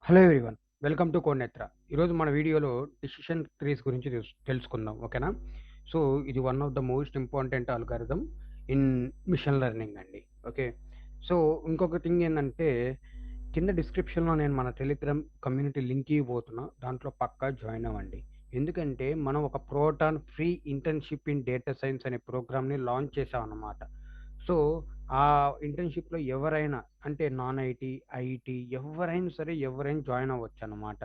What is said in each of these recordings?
Hello everyone, welcome to Codenetra. ఈరోజు మన వీడియోలో డిసిషన్ ట్రీస్ గురించి తెలుసుకుందాం. ఓకేనా? సో ఇది one of the most important algorithm in mission learning అండి. ఓకే, సో ఇంకొక థింగ్ ఏంటంటే, కింద డిస్క్రిప్షన్లో నేను మన టెలిగ్రామ్ కమ్యూనిటీ లింక్ ఇవ్వబోతున్నా. దాంట్లో పక్కా జాయిన్ అవ్వండి. ఎందుకంటే మనం ఒక proton free internship in data science అనే ప్రోగ్రామ్ని లాంచ్ చేసాం అన్నమాట. సో ఆ ఇంటర్న్షిప్లో ఎవరైనా, అంటే నాన్ ఐటీ, ఐటీ, ఎవరైనా సరే ఎవరైనా జాయిన్ అవ్వచ్చు అన్నమాట.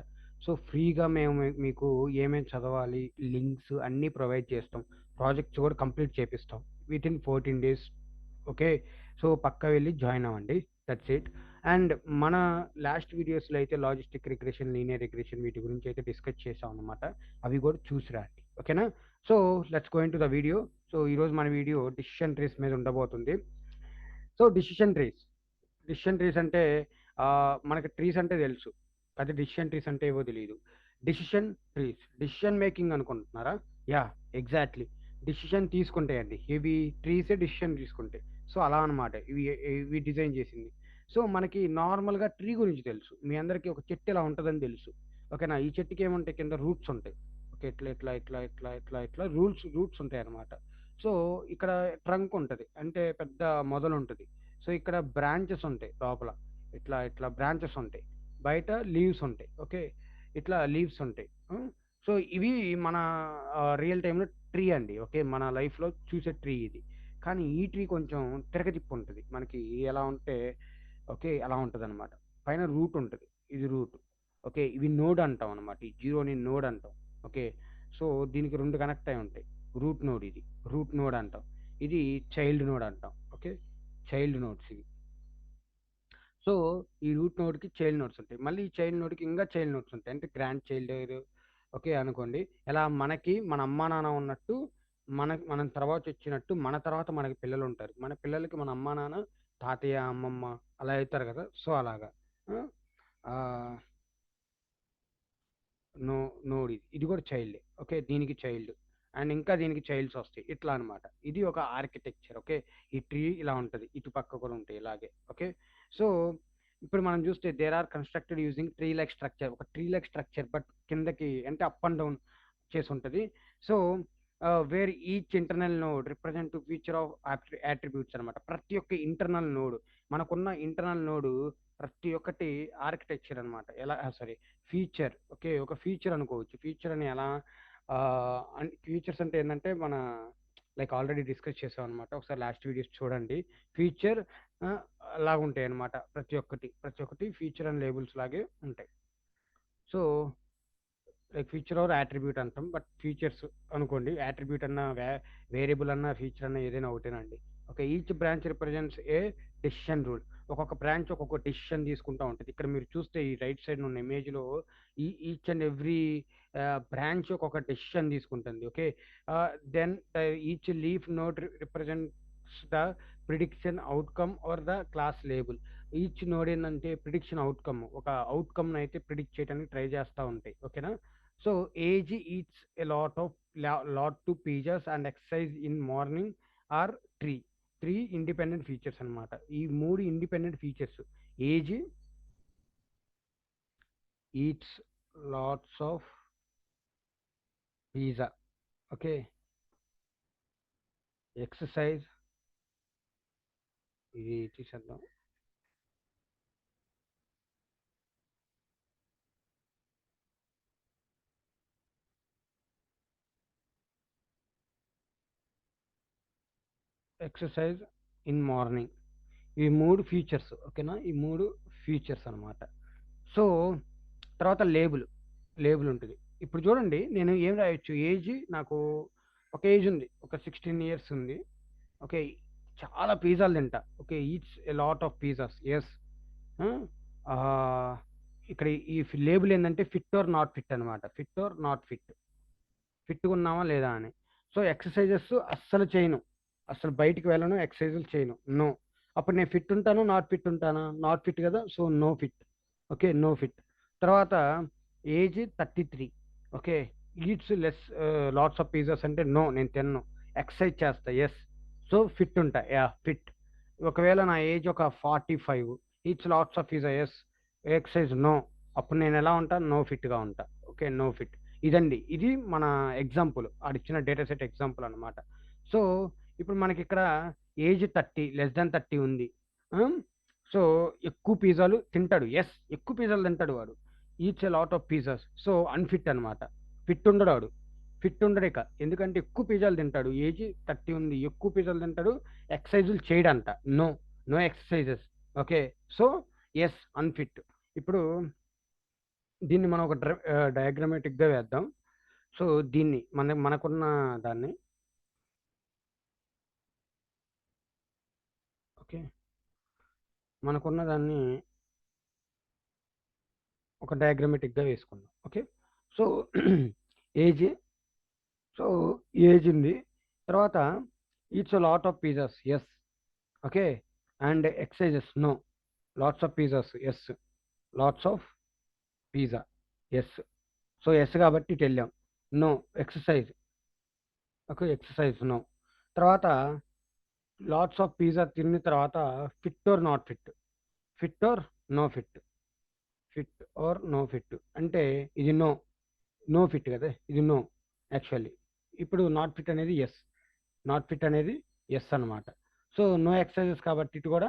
సో ఫ్రీగా మేము మీకు ఏమేమి చదవాలి, లింక్స్ అన్నీ ప్రొవైడ్ చేస్తాం. ప్రాజెక్ట్స్ కూడా కంప్లీట్ చేపిస్తాం within 14 days. Okay, so పక్కా వెళ్ళి జాయిన్ అవ్వండి. That's it. అండ్ మన లాస్ట్ వీడియోస్లో అయితే లాజిస్టిక్ రిగ్రెషన్, లీనియర్ రిగ్రెషన్, వీటి గురించి అయితే డిస్కస్ చేసాం అనమాట. అవి కూడా చూసి రండి. ఓకేనా? So let's go in to the video. So ఈరోజు మన వీడియో డిసిషన్ ట్రీస్ మీద ఉండబోతుంది. సో డిసిషన్ ట్రీస్ అంటే మనకి ట్రీస్ అంటే తెలుసు, అది డిసిషన్ ట్రీస్ అంటే ఏవో తెలియదు. డిసిషన్ మేకింగ్ అనుకుంటున్నారా? Yeah, exactly. డిసిషన్ తీసుకుంటాయండి ఇవి, ట్రీసే డిసిషన్ తీసుకుంటే. సో అలా అనమాట ఇవి ఇవి డిజైన్ చేసింది. సో మనకి నార్మల్గా ట్రీ గురించి తెలుసు, మీ అందరికీ ఒక చెట్టు ఇలా ఉంటుందని తెలుసు. ఓకేనా? ఈ చెట్టుకి ఏముంటాయి, కింద రూట్స్ ఉంటాయి. ఓకే, ఇట్లా ఇట్లా ఇట్లా ఇట్లా ఇట్లా ఇట్లా రూట్స్ ఉంటాయి అనమాట. సో ఇక్కడ ట్రంక్ ఉంటుంది, అంటే పెద్ద మొదలు ఉంటుంది. సో ఇక్కడ బ్రాంచెస్ ఉంటాయి లోపల, ఇట్లా ఇట్లా బ్రాంచెస్ ఉంటాయి. బయట లీవ్స్ ఉంటాయి. ఓకే, ఇట్లా లీవ్స్ ఉంటాయి. సో ఇవి మన రియల్ టైంలో ట్రీ అండి. ఓకే, మన లైఫ్లో చూసే ట్రీ ఇది. కానీ ఈ ట్రీ కొంచెం తిరగతిప్పు ఉంటుంది మనకి. ఎలా ఉంటే, ఓకే, అలా ఉంటుంది అనమాట. పైన రూట్ ఉంటుంది, ఇది రూట్. ఓకే, ఇవి నోడ్ అంటాం అనమాట. ఈ జీరోని నోడ్ అంటాం. ఓకే, సో దీనికి రెండు కనెక్ట్ అయి ఉంటాయి. రూట్ నోడ్, ఇది రూట్ నోడ్ అంటాం. ఇది చైల్డ్ నోడ్ అంటాం. ఓకే, చైల్డ్ నోడ్స్ ఇవి. సో ఈ రూట్ నోడ్కి చైల్డ్ నోడ్స్ ఉంటాయి, మళ్ళీ ఈ చైల్డ్ నోడ్కి ఇంకా చైల్డ్ నోడ్స్ ఉంటాయి, అంటే గ్రాండ్ చైల్డ్. ఓకే అనుకోండి. ఎలా మనకి మన అమ్మా నాన్న ఉన్నట్టు, మనం తర్వాత వచ్చినట్టు మన తర్వాత మనకి పిల్లలు ఉంటారు. మన పిల్లలకి మన అమ్మా నాన్న, తాతయ్య, అమ్మమ్మ అలా అవుతారు కదా. సో అలాగా. ఆ, నో నోడ్ ఇది కూడా చైల్డ్. ఓకే, దీనికి చైల్డ్, అండ్ ఇంకా దీనికి చైల్డ్స్ వస్తాయి, ఇట్లా అనమాట. ఇది ఒక ఆర్కిటెక్చర్. ఓకే, ఈ ట్రీ ఇలా ఉంటుంది, ఇటు పక్క కూడా ఉంటాయి ఇలాగే. ఓకే, సో ఇప్పుడు మనం చూస్తే there are constructed using tree like structure. ఒక ట్రీ లైక్ స్ట్రక్చర్, బట్ కిందకి అంటే అప్ అండ్ డౌన్ చేసి ఉంటుంది. So where each internal node represent future of attributes అనమాట. ప్రతి ఒక్క ఇంటర్నల్ నోడ్, మనకున్న ఇంటర్నల్ నోడ్ ప్రతి ఒక్కటి ఆర్కిటెక్చర్ అనమాట. ఎలా, సారీ, ఫీచర్. ఓకే, ఒక ఫీచర్ అనుకోవచ్చు. ఫీచర్ అని ఎలా, ఫీచర్స్ అంటే ఏంటంటే మన లైక్ ఆల్రెడీ డిస్కస్ చేసాం అనమాట. ఒకసారి లాస్ట్ వీడియోస్ చూడండి. ఫీచర్ లాగా ఉంటాయి అనమాట. ప్రతి ఒక్కటి ఫీచర్ అండ్ లేబుల్స్ లాగే ఉంటాయి. So like feature or attribute అంటాం, బట్ ఫీచర్స్ అనుకోండి. యాట్రిబ్యూట్ అన్న, వేరియబుల్ అన్న, ఫీచర్ అన్న ఏదైనా ఒకటేనండి. Okay, each branch represents a decision rule. ఒక్కొక్క బ్రాంచ్ ఒక్కొక్క డెసిషన్ తీసుకుంటూ ఉంటుంది. ఇక్కడ మీరు చూస్తే ఈ రైట్ సైడ్ ఉన్న ఇమేజ్లో ఈచ్ అండ్ ఎవ్రీ బ్రాంచ్ ఒక్కొక్క డెసిషన్ తీసుకుంటుంది. Okay, then each leaf node represents the prediction outcome or the class label. Each node ఏంటంటే ప్రిడిక్షన్ అవుట్కమ్, ఒక అవుట్కమ్ అయితే ప్రిడిక్ట్ చేయడానికి ట్రై చేస్తూ ఉంటాయి. ఓకేనా? So age eats a lot to pizzas and exercise in morning are three. Three independent features అనమాట. ఈ మూడు independent features. Age eats lots of pizza. Okay, exercise, ఇది తీసేద్దాం. Exercise in morning. ఈ మూడు ఫీచర్స్. ఓకేనా? ఈ మూడు ఫీచర్స్ అనమాట. సో తర్వాత లేబుల్ ఉంటుంది. ఇప్పుడు చూడండి, నేను ఏం రాయొచ్చు. ఏజ్, నాకు ఒక ఏజ్ ఉంది, ఒక 16 years ఉంది. ఓకే, చాలా పిజ్జాలు తింటా. Okay, eats a lot of pizzas. Yes. ఇక్కడ ఈ లేబుల్ ఏంటంటే ఫిట్ ఆర్ నాట్ ఫిట్ అనమాట. ఫిట్ ఆర్ నాట్ ఫిట్, ఫిట్గా ఉన్నామా లేదా అని. సో ఎక్సర్సైజెస్ అస్సలు చేయను, అసలు బయటికి వెళ్ళను, ఎక్సర్సైజులు చేయను, నో. అప్పుడు నేను ఫిట్ ఉంటాను, నాట్ ఫిట్ ఉంటానా? నాట్ ఫిట్ కదా, so no fit. Okay, no fit. తర్వాత age 33. Okay, eats less lots of pizzas అంటే నో, నేను తిన్ను. ఎక్సర్సైజ్ చేస్తా, ఎస్. సో ఫిట్ ఉంటా, యా, ఫిట్. ఒకవేళ నా ఏజ్ ఒక 45, eats lots of pizza, yes. Exercise, no. అప్పుడు నేను ఎలా ఉంటా? నో ఫిట్‌గా ఉంటా. ఓకే. No fit. ఇదండి. ఇది మన ఎగ్జాంపుల్. ఆడిచ్చిన డేటా సెట్ ఎగ్జాంపుల్ అనమాట. సో, ఇప్పుడు మనకిక్కడ ఏజ్ 30 లెస్ థాన్ 30 ఉంది. హ్మ్. సో, ఎక్కువ పిజ్జాలు తింటాడు. యెస్. ఎక్కువ పిజ్జాలు తింటాడు వాడు. Eats a lot of pizzas. So, unfit అనమాట. ఫిట్ ఉండడాడు. ఫిట్ ఉండడిక. ఎందుకంటే ఎక్కువ పిజ్జాలు తింటాడు. ఏజ్ 30 ఉంది. ఎక్కువ పిజ్జాలు తింటాడు. ఎక్సర్‌సైజులు చేయడంట. No. No exercises. Okay. So, yes unfit. ఇప్పుడు దీన్ని మనం ఒక డయాగ్రమాటిక్‌గా వేద్దాం. సో, దీన్ని మనకున్న దాన్ని ఓకే. మనకున్న దాన్ని ఒక డయాగ్రమాటిక్‌గా వేసుకుందాం. Okay. So, age so, age ఉంది. తర్వాత eats a lot of pizzas. Yes. Okay. And exercises. No. Lots of pizzas. Yes. Lots of pizza. Yes. So, yes కాబట్టి ఇటెళ్ళాం. No. Exercise. Okay. Exercise. No. తర్వాత లాట్స్ ఆఫ్ పిజ్జా తిన్న తర్వాత fit or not fit. Fit or no fit. Fit or no fit. అంటే ఇది no. No fit కదా! ఇది no actually. ఇప్పుడు నాట్ ఫిట్ అనేది యెస్. నాట్ ఫిట్ అనేది యెస్ అనమాట. సో, నో ఎక్సర్‌సైజెస్ కాబట్టి ఇటు కూడా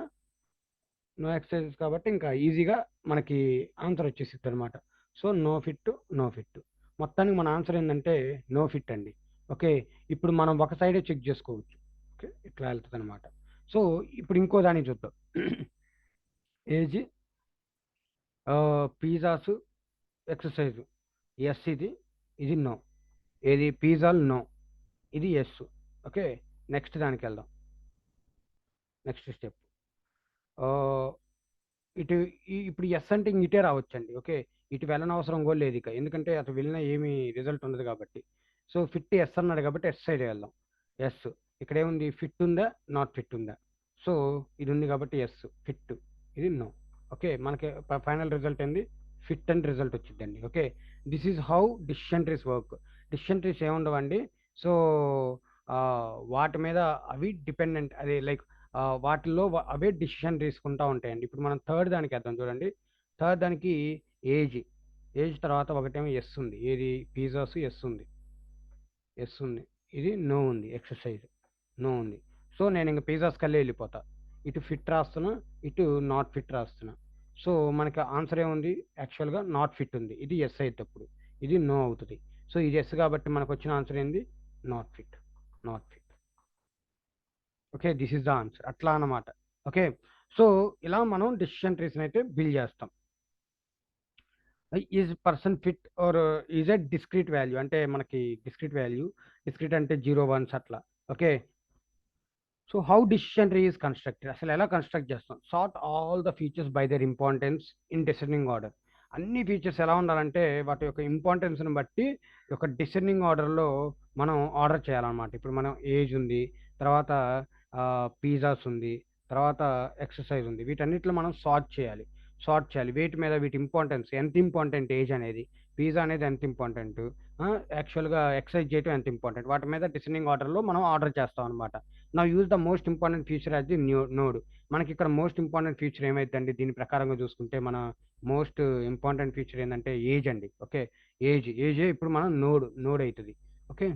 నో ఎక్సర్‌సైజెస్ కాబట్టి ఇంకా ఈజీగా మనకి ఆన్సర్ వచ్చేసిద్దనమాట. So, no fit, no fit. మొత్తానికి మన ఆన్సర్ ఏందంటే నో ఫిట్ అండి. ఓకే. ఇప్పుడు మనం ఒక సైడే చెక్ జేసుకోవచ్చు. ఓకే. ఇట్లా ఎళ్తదనమాట. సో, ఇప్పుడు ఇంకో దాన్ని చూద్దాం. Age pizzas, exercise. యెస్ ఇది. ఇది నో. ఏది పిజ్జాలు నో. ఇది యెస్. ఓకే. నెక్స్ట్ దానికెళ్దాం. Next step. ఆహ్ ఇటు ఇప్పుడు యెస్ అంటే ఇంక ఇటే రావచ్చండి. ఓకే. ఇటు వెళ్ళనవసరం గూడా లేదిక. ఎందుకంటే అటు వెళ్ళినా ఏమి రిజల్ట్ ఉండదు గాబట్టి. సో, ఫిట్ యెస్ అన్నాడు గాబట్టి యెస్ సైడే వెళ్దాం. యెస్. ఇక్కడేముంది ఫిట్ ఉందా? నాట్ ఫిట్ ఉందా? సో, ఇదుంది గాబట్టి యెస్. ఫిట్. ఇది నో. ఓకే. మనకి ఫైనల్ రిజల్ట్ ఏంది? ఫిట్ అని రిజల్ట్ వచ్చిద్దండి. Okay. This is how decision trees work. Decision trees ఏముండవండి. సో, వాటి మీద అవి డిపెండెంట్ అదే లైక్ వాటిల్లో అవే డిసిషన్ తీసుకుంటా ఉంటాయండి. ఇప్పుడు మనం థర్డ్ దానికేద్దాం చూడండి. థర్డ్ దానికి ఏజ్. ఏజ్ తర్వాత ఒకటేమో యెస్ ఉంది. ఏది పిజ్జాస్ యెస్ ఉంది. యెస్ ఉంది. ఇది నో ఉంది. ఎక్సర్‌సైజ్. నో ఉంది. సో, నేనింక పిజ్జాస్‌కల్లే ఎళ్ళిపోతా. ఇటు ఫిట్ రాస్తున్నా. ఇటు నాట్ ఫిట్ రాస్తున్నా. సో, మనకి ఆన్సర్ ఏముంది? యాక్చువల్‌గా నాట్ ఫిట్ ఉంది. ఇది యెస్ అయిద్దప్పుడు. ఇది నో అవుతది. సో, ఇది యెస్ కాబట్టి మనకొచ్చిన ఆన్సర్ ఏంది? Not fit. Not fit. Okay. This is the answer. అట్లా అన్నమాట. ఓకే. సో, ఇలా మనం డెసిషన్ ట్రీస్‌నయితే బిల్డ్ జేస్తాం. Is person fit are is a discrete value అంటే మనకి డిస్క్రీట్ వాల్యూ. డిస్క్రీట్ అంటే 0, 1 అట్లా. Okay. So, how decision tree is constructed అసలెలా కన్‌స్ట్రక్ట్ చేస్తాం? Sort all the features by their importance in descending order. అన్ని features ఎలా ఉండాలంటే వాటి యొక్క ఇంపార్టెన్స్‌ని బట్టి ఒక డిసెండింగ్ ఆర్డర్‌లో మనం ఆర్డర్ చేయాలన్నమాట. ఇప్పుడు మనం ఏజ్ ఉంది. తర్వాత పిజ్జాస్ ఉంది. తర్వాత ఎక్సర్‌సైజ్ ఉంది. వీటన్నిటిలో మనం సార్ట్ చేయాలి. సార్ట్ చేయాలి. వేటి మీద వీటి ఇంపార్టెన్స్ ఎంత ఇంపార్టెంట్ ఏజ్ అనేది. పిజ్జా అనేది ఎంత ఇంపార్టెంటు. యాక్చువల్‌గా ఎక్సర్సైజ్ చేయటం ఎంత ఇంపార్టెంట్. వాటి మీద డిసెండింగ్ ఆర్డర్‌లో మనం ఆర్డర్ చేస్తాం అన్నమాట. Now use the most important feature as the node. మనకిక్కడ మోస్ట్ ఇంపార్టెంట్ ఫీచర్ ఏమైద్దండి దీని ప్రకారంగా చూసుకుంటే మన మోస్ట్ ఇంపార్టెంట్ ఫీచర్ ఏందంటే ఏజ్ అండి. ఓకే. ఏజే ఇప్పుడు మనం నోడ్ అయితది. ఓకే.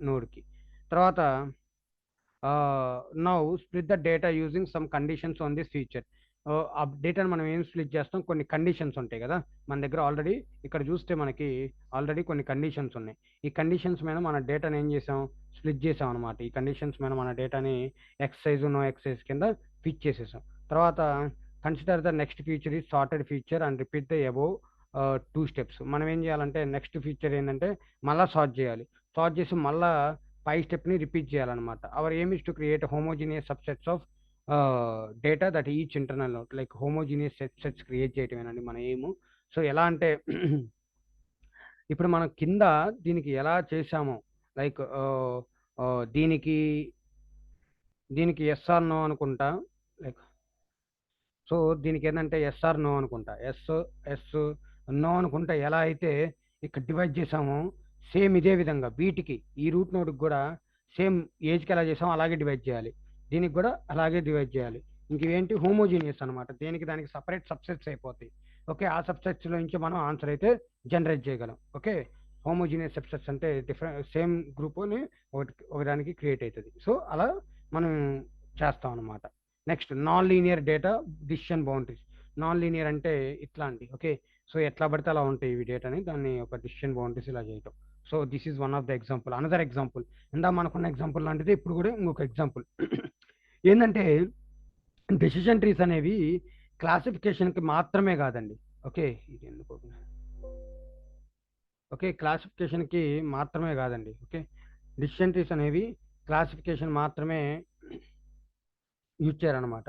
నోడ్‌కి. తర్వాత now split the data using some conditions on this feature. ఆ డేటాను మనం ఏం స్ప్లిట్ చేస్తాం? కొన్ని కండిషన్స్ ఉంటాయి గదా! మన దగ్గర ఆల్రెడీ ఇక్కడ చూస్తే మనకి ఆల్రెడీ కొన్ని కండిషన్స్ ఉన్నాయి. ఈ కండిషన్స్ మీద మన డేటాను ఏం చేసాం? స్ప్లిట్ చేసాం అనమాట. ఈ కండిషన్స్ మీద మన డేటాని exercise, no exercise కింద ఫిట్ చేసేసాం. తర్వాత consider the next feature is sorted feature and repeat the above 2 steps. మనం ఏం చేయాలంటే నెక్స్ట్ ఫీచర్ ఏందంటే మళ్ళా సార్ట్ చేయాలి. సార్ట్ చేసి మళ్ళా పై స్టెప్‌ని రిపీట్ చేయాలనమాట. Our aim is to create homogeneous subsets of data that each internal node like homogeneous sets create చేయటమేనండి మన ఎయిము. సో, ఎలా అంటే ఇప్పుడు మనం కింద దీనికి ఎలా చేశామో లైక్ దీనికి యెస్ ఆర్ నో అనుకుంటా. లైక్ సో, దీనికేందంటే యెస్ ఆర్ నో అనుకుంటా. యెస్, నో అనుకుంటా ఎలా అయితే ఇక్కడ డివైడ్ చేసామో, సేమ్ ఇదే విధంగా వీటికి ఈ రూట్ నోడ్‌కి గూడా సేమ్ ఏజ్‌కి ఎలా చేసామో అలాగే డివైడ్ చేయాలి. దీనికి గూడా అలాగే డివైడ్ చేయాలి. ఇంకేంటి హోమోజీనియస్ అనమాట. దేనికి దానికి సపరేట్ సబ్సెట్స్ అయిపోతాయి. ఓకే. ఆ సబ్సెట్స్లో నుంచి మనం ఆన్సర్ అయితే జనరేట్ చేయగలం. ఓకే. హోమోజీనియస్ సబ్సెట్స్ అంటే డిఫరెంట్ సేమ్ గ్రూప్ని ఒకదానికి క్రియేట్ అవుతుంది. సో అలా మనం చేస్తాం అనమాట. Next non linear data decision boundaries. Non linear అంటే ఇట్లా అండి. ఓకే. సో ఎట్లా పడితే అలా ఉంటాయి ఇవి డేటాని, దాన్ని ఒక డిసిషన్ బౌండరీస్ ఇలా చేయటం. So this is one of the example. Another example, ఇందా మనకున్న ఎగ్జాంపుల్ లాంటిది ఇప్పుడు కూడా ఇంకొక ఎగ్జాంపుల్. ఏంటంటే డెసిషన్ ట్రీస్ అనేవి క్లాసిఫికేషన్కి మాత్రమే కాదండి. ఓకే. ఇది ఎందుకు ఓకే, క్లాసిఫికేషన్కి మాత్రమే కాదండి. ఓకే. డెసిషన్ ట్రీస్ అనేవి క్లాసిఫికేషన్ మాత్రమే యూజ్ చేయాలన్నమాట.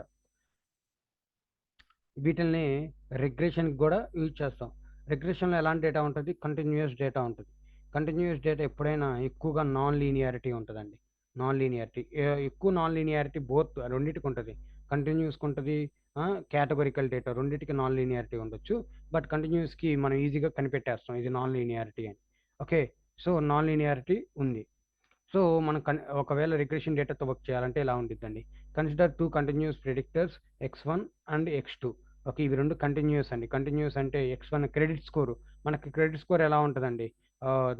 వీటిల్ని రిగ్రెషన్కి కూడా యూజ్ చేస్తాం. రిగ్రెషన్లో ఎలాంటి డేటా ఉంటుంది? కంటిన్యూస్ డేటా ఉంటుంది. కంటిన్యూస్ డేటా ఎప్పుడైనా ఎక్కువగా నాన్ లీనియారిటీ ఉంటుందండి. నాన్ లీనియారిటీ ఎక్కువ నాన్ లీనియారిటీ బోత్ రెండింటికి ఉంటుంది. కంటిన్యూస్కి ఉంటుంది, కేటగరికల్ డేటా రెండింటికి నాన్ లీనియారిటీ ఉండొచ్చు. బట్ కంటిన్యూస్కి మనం ఈజీగా కనిపెట్టేస్తాం ఇది నాన్ లీనియారిటీ అని. ఓకే. సో నాన్ లీనియారిటీ ఉంది. సో మనం ఒకవేళ రిగ్రెషన్ డేటాతో వర్క్ చేయాలంటే ఇలా ఉంటుందండి. Consider two continuous predictors X1 and X2. Okay. ఇవి రెండు కంటిన్యూస్ అండి. కంటిన్యూస్ అంటే X1 క్రెడిట్ స్కోర్. మనకి క్రెడిట్ స్కోర్ ఎలా ఉంటుందండి?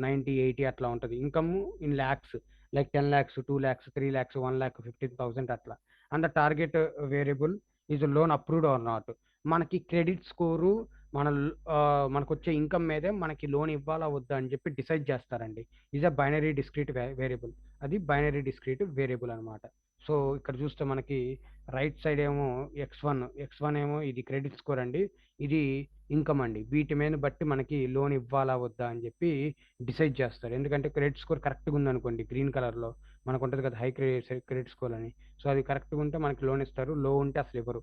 90, 80 అట్లా ఉంటుంది. Income in lakhs, like 10 lakhs, 2 lakhs, 3 lakhs, 1,15,000 అట్లా. And the target variable is loan approved or not. మనకి క్రెడిట్ స్కోరు మన మనకు వచ్చే ఇన్కమ్ మీదే మనకి లోన్ ఇవ్వాలా వద్దా అని చెప్పి డిసైడ్ చేస్తారండి. Is a binary discrete variable. అది బైనరీ డిస్క్రీట్ వేరియబుల్ అనమాట. సో ఇక్కడ చూస్తే మనకి రైట్ సైడ్ ఏమో ఎక్స్ వన్ ఏమో ఇది క్రెడిట్ స్కోర్ అండి, ఇది ఇన్కమ్ అండి. వీటి మీద బట్టి మనకి లోన్ ఇవ్వాలా వద్దా అని చెప్పి డిసైడ్ చేస్తారు. ఎందుకంటే క్రెడిట్ స్కోర్ కరెక్ట్గా ఉందనుకోండి, గ్రీన్ కలర్లో మనకు ఉంటుంది కదా హై క్రెడిట్ స్కోర్ అని. సో అది కరెక్ట్గా ఉంటే మనకి లోన్ ఇస్తారు, లో ఉంటే అసలు ఇవ్వరు.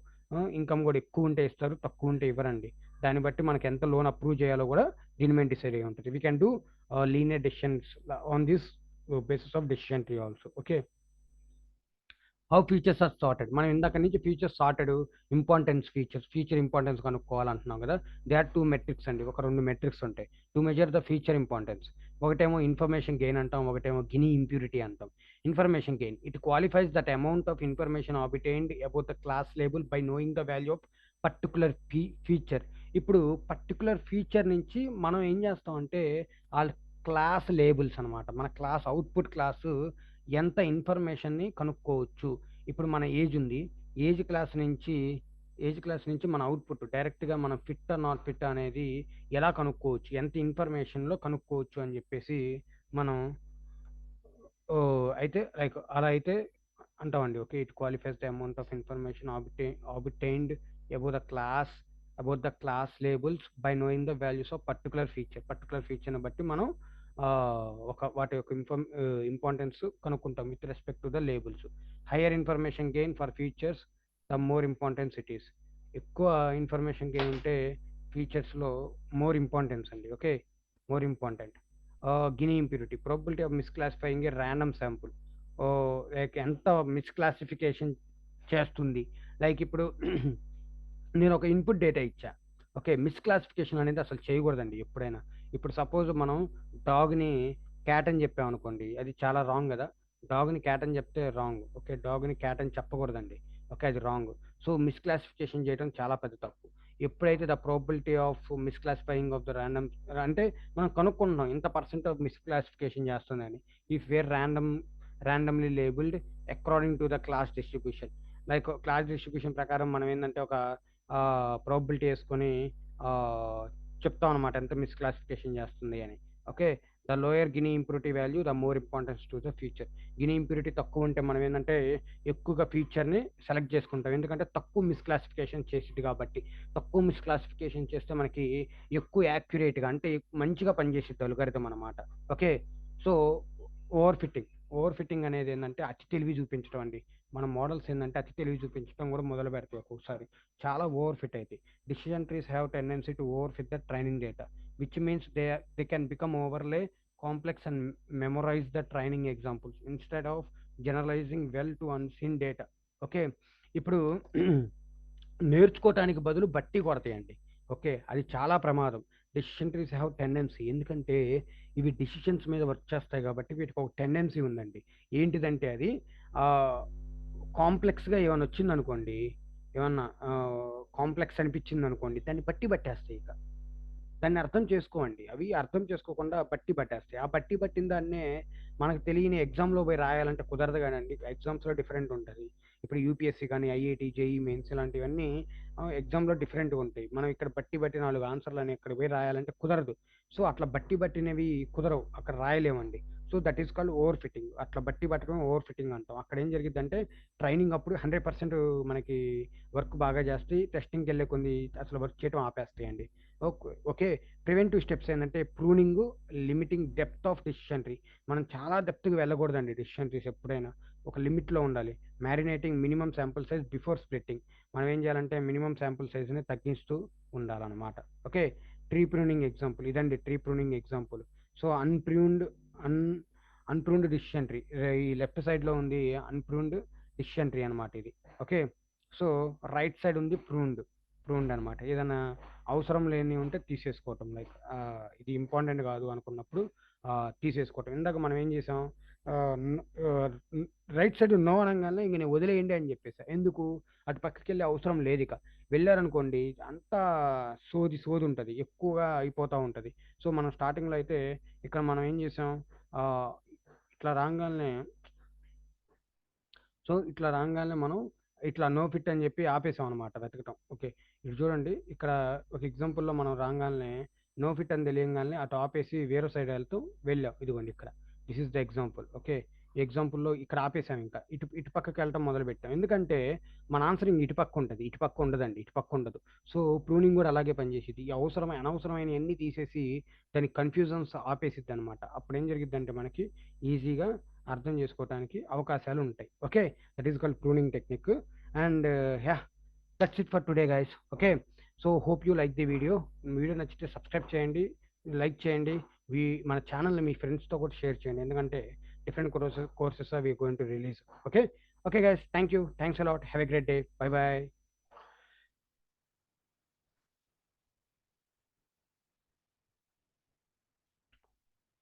ఇన్కమ్ కూడా ఎక్కువ ఉంటే ఇస్తారు, తక్కువ ఉంటే ఇవ్వరండి. దాన్ని బట్టి మనకి ఎంత లోన్ అప్రూవ్ చేయాలో కూడా దీని మీద డిసైడ్ అయ్యి ఉంటుంది. We can do linear decisions on this basis of decision tree also. Okay. How features are sorted. మనం ఇందాక నుంచి features sorted, importance feature importance కనుక్కోవాలంటున్నాం కదా. దే ఆర్ టూ మెట్రిక్స్ అండి. ఒక రెండు మెట్రిక్స్ ఉంటాయి to measure the feature importance. ఒకటేమో ఇన్ఫర్మేషన్ గెయిన్ అంటాం, ఒకటేమో గిని ఇంప్యూరిటీ అంటాం. Information gain, it qualifies that amount of information obtained about the class label by knowing the value of particular feature. ఇప్పుడు particular feature నుంచి మనం ఏం చేస్తాం అంటే వాళ్ళ క్లాస్ లేబుల్స్ అనమాట, మన క్లాస్ అవుట్పుట్ క్లాసు ఎంత ఇన్ఫర్మేషన్ని కనుక్కోవచ్చు. ఇప్పుడు మన ఏజ్ ఉంది, ఏజ్ క్లాస్ నుంచి మన అవుట్పుట్ డైరెక్ట్గా మనం ఫిట్ నాట్ ఫిట్ అనేది ఎలా కనుక్కోవచ్చు, ఎంత ఇన్ఫర్మేషన్లో కనుక్కోవచ్చు అని చెప్పేసి మనం అయితే లైక్ అలా అయితే అంటామండి. Okay. It qualifies the amount of information obtained about the class labels by knowing the values of particular ఫీచర్ని బట్టి మనం వాటి యొక్క ఇంపార్టెన్స్ కనుక్కుంటాం with respect to the labels. Higher information gain for features the more importance it is. ఎక్కువ information gain ఉంటే ఫీచర్స్లో more importance అండి. Okay. More important. Gini impurity, probability of misclassifying a random sample. Like ఎంత misclassification చేస్తుంది. Like ఇప్పుడు నేను ఒక input data ఇచ్చా. ఓకే. మిస్క్లాసిఫికేషన్ అనేది అసలు చేయకూడదండి ఎప్పుడైనా. ఇప్పుడు సపోజ్ మనం డాగ్ని క్యాట్ అని చెప్పామనుకోండి, అది చాలా రాంగ్ కదా. డాగ్ని క్యాట్ అని చెప్తే రాంగ్. ఓకే. డాగ్ని క్యాట్ అని చెప్పకూడదండి. ఓకే. అది రాంగ్. సో మిస్క్లాసిఫికేషన్ చేయడం చాలా పెద్ద తప్పు. ఎప్పుడైతే the probability of misclassifying of the random, అంటే మనం కనుక్కుంటున్నాం ఇంత పర్సెంట్ ఆఫ్ మిస్క్లాసిఫికేషన్ చేస్తుందని. If were randomly labeled according to the class distribution. Like class distribution ప్రకారం మనం ఏంటంటే ఒక ప్రాబిలిటీ వేసుకొని చెప్తాం అనమాట ఎంత మిస్క్లాసిఫికేషన్ చేస్తుంది అని. Okay. The lower Gini impurity value the more importance to the feature. Gini impurity తక్కువ ఉంటే మనం ఏంటంటే ఎక్కువగా ఫీచర్ని సెలెక్ట్ చేసుకుంటాం, ఎందుకంటే తక్కువ మిస్క్లాసిఫికేషన్ చేసిద్ది కాబట్టి. తక్కువ మిస్క్లాసిఫికేషన్ చేస్తే మనకి ఎక్కువ యాక్యురేట్గా అంటే మంచిగా పనిచేసిద్ది అల్గోరిథం అనమాట. ఓకే. సో ఓవర్ ఫిట్టింగ్ అనేది ఏంటంటే అతి తెలివి చూపించడం అండి. మన మోడల్స్ ఏంటంటే అతి తెలివి చూపించడం కూడా మొదలు పెడతాయి ఒక్కొక్కసారి, చాలా ఓవర్ ఫిట్ అయితే. Decision trees have tendency to overfit the training data, which means they can become overly complex and memorize the training examples instead of generalizing well to unseen data. Okay. ఇప్పుడు నేర్చుకోవటానికి బదులు బట్టి కొడతాయండి. Okay. అది చాలా ప్రమాదం. Decision trees have tendency, ఎందుకంటే ఇవి decisions మీద వర్క్ చేస్తాయి కాబట్టి వీటికి ఒక టెండెన్సీ ఉందండి. ఏంటిదంటే అది కాంప్లెక్స్గా ఏమైనా వచ్చిందనుకోండి, ఏమన్నా కాంప్లెక్స్ అనిపించిందనుకోండి, దాన్ని బట్టి పట్టేస్తాయి ఇక. దాన్ని అర్థం చేసుకోవండి. అవి అర్థం చేసుకోకుండా బట్టి పట్టేస్తాయి. ఆ బట్టి పట్టిన దాన్నే మనకు తెలియని ఎగ్జామ్‌లో పోయి రాయాలంటే కుదరదు గానండి. ఎగ్జామ్స్‌లో డిఫరెంట్ ఉంటది. ఇప్పుడు యూపీఎస్సీ కానీ, ఐఐటీ, జేఈఈ మెయిన్స్ ఇలాంటివన్నీ ఎగ్జామ్‌లో డిఫరెంట్‌గా ఉంటాయి. మనం ఇక్కడ బట్టి బట్టి 4 ఆన్సర్‌లని ఇక్కడ పోయి రాయాలంటే కుదరదు. సో, అట్లా బట్టి పట్టినవి కుదరవు. అక్కడ రాయలేమండి. So, that is called overfitting. అట్లా బట్టి పట్టడం ఓవర్ ఫిట్టింగ్ అంటాం. అక్కడ ఏం జరిగిద్దంటే ట్రైనింగ్ అప్పుడు 100% మనకి వర్క్ బాగా చేస్తాయి. టెస్టింగ్‌కెళ్ళే కొన్ని అసలు వర్క్ చేయటం ఆపేస్తాయండి. ఓకే. ప్రివెంటివ్ స్టెప్స్ ఏంటంటే pruning, limiting depth of decision tree. మనం చాలా డెప్త్‌గా వెళ్ళకూడదండి డెసిషన్ ట్రీస్ ఎప్పుడైనా. ఒక లిమిట్‌లో ఉండాలి. Marinating minimum sample size before splitting. మనం ఏం చేయాలంటే మినిమమ్ శాంపుల్ సైజ్‌ని తగ్గిస్తూ ఉండాలనమాట. ఓకే. ట్రీ ప్రూనింగ్ ఎగ్జాంపుల్ ఇదండి tree pruning example. So, un unpruned decision tree. ఈ లెఫ్ట్ సైడ్‌లో ఉంది అన్‌ప్రూన్డ్ డెసిషన్ ట్రీ అనమాట ఇది. ఓకే. సో, రైట్ సైడ్ ఉంది ప్రూన్డ్ అనమాట. ఏదైనా అవసరం లేనివి ఉంటే తీసేసుకోవటం. లైక్ ఇది ఇంపార్టెంట్ కాదు అనుకున్నప్పుడు తీసేసుకోవటం. ఇందాక మనం ఏం చేసాం, ఆహ్, న్ ఆహ్, న్ రైట్ సైడ్ నో అనంగానే ఇంక నేను వదిలేయండి అని చెప్పేసా. ఎందుకు? అటు పక్కకెళ్ళే అవసరం లేదిక. వెళ్లారనుకోండి అంతా సోది ఉంటది. ఎక్కువగా అయిపోతా ఉంటది. సో, మనం స్టార్టింగ్‌లో అయితే ఇక్కడ మనం ఏం చేసాం, ఆహ్, ఇట్లా రాంగాల్నే ఇట్లా రాంగాల్నే మనం ఇట్లా నో ఫిట్ అని చెప్పి ఆపేసామనమాట వెతకటం. ఓకే. ఇటు చూడండి ఇక్కడ ఒక ఎగ్జాంపుల్‌లో మనం రాంగాల్నే నో ఫిట్ అని తెలియంగాల్నే అటు ఆపేసి వేరే సైడ్ వెళ్తూ వెళ్ళాం. ఇదిగోండి ఇక్కడ. This is the example. Okay. ఈ ఎగ్జాంపుల్‌లో ఇక్కడ ఆపేసాం ఇంకా. ఇటు పక్కకెళ్ళటం మొదలుపెట్టాం. ఎందుకంటే మన ఆన్సరింగ్ ఇటు పక్క ఉంటది. ఇటు పక్క ఉండదండి. ఇటు పక్క ఉండదు. సో, ప్రూనింగ్ కూడా అలాగే పనిచేసిద్ది. ఈ అనవసరమైనయన్నీ తీసేసి దానికి కన్‌ఫ్యూజన్స్ ఆపేసిద్దనమాట. అప్పుడేం జరిగిద్దంటే మనకి ఈజీగా అర్థం చేసుకోవటానికి అవకాశాలుంటాయి. Okay. That is called pruning technique. And yeah! That's it for today guys. Okay. So, hope you like the video. Video నచ్చితే సబ్స్క్రైబ్ చేయండి, లైక్ చేయండి. వి మన ఛానెల్‌ని మీ ఫ్రెండ్స్‌తో కూడా షేర్ చేయండి. ఎందుకంటే different courses are we going to release. Okay. Okay guys. Thank you. Thanks a lot. Have a great day. Bye by.